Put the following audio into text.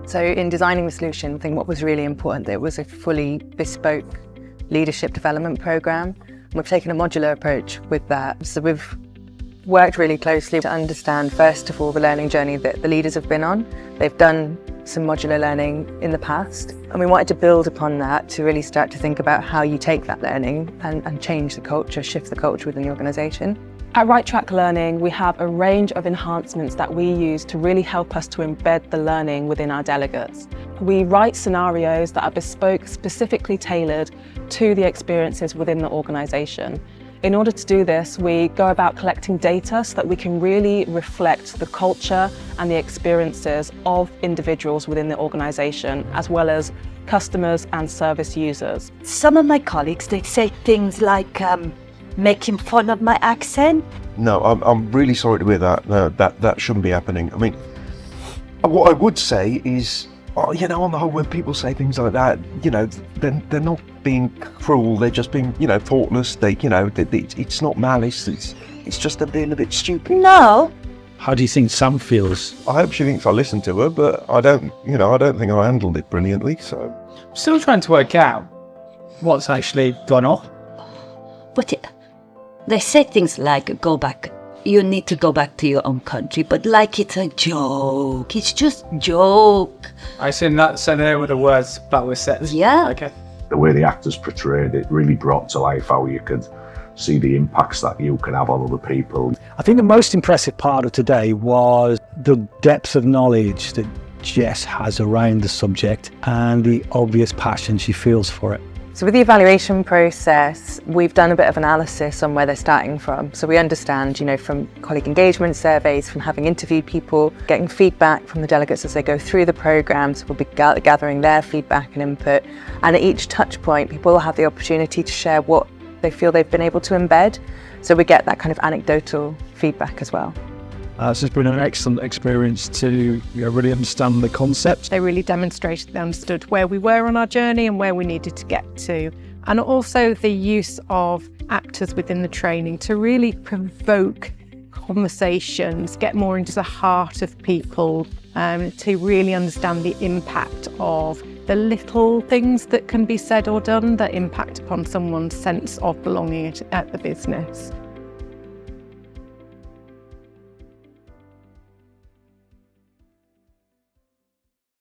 So in designing the solution, I think what was really important, that it was a fully bespoke leadership development program. We've taken a modular approach with that. So we've worked really closely to understand, first of all, the learning journey that the leaders have been on. They've done some modular learning in the past, and we wanted to build upon that to really start to think about how you take that learning and change the culture, shift the culture within the organisation. At RightTrack Learning, we have a range of enhancements that we use to really help us to embed the learning within our delegates. We write scenarios that are bespoke, specifically tailored to the experiences within the organisation. In order to do this, we go about collecting data so that we can really reflect the culture and the experiences of individuals within the organisation, as well as customers and service users. Some of my colleagues, they say things like making fun of my accent. No, I'm really sorry to hear that. No, that shouldn't be happening. I mean, what I would say is, on the whole, when people say things like that, they're not being cruel. They're just being, thoughtless. It's not malice. It's just them being a bit stupid. No. How do you think Sam feels? I hope she thinks I listened to her, but I don't think I handled it brilliantly. So I'm still trying to work out what's actually gone off. But they say things like, you need to go back to your own country, but like it's a joke. It's just joke. I assume that's there were the words that were said. Yeah. Okay. The way the actors portrayed it really brought to life how you could see the impacts that you can have on other people. I think the most impressive part of today was the depth of knowledge that Jess has around the subject and the obvious passion she feels for it. So with the evaluation process, we've done a bit of analysis on where they're starting from. So we understand, from colleague engagement surveys, from having interviewed people, getting feedback from the delegates as they go through the programmes. We'll be gathering their feedback and input. And at each touch point, people will have the opportunity to share what they feel they've been able to embed. So we get that kind of anecdotal feedback as well. This has been an excellent experience to really understand the concept. They really demonstrated they understood where we were on our journey and where we needed to get to. And also the use of actors within the training to really provoke conversations, get more into the heart of people, to really understand the impact of the little things that can be said or done that impact upon someone's sense of belonging at the business.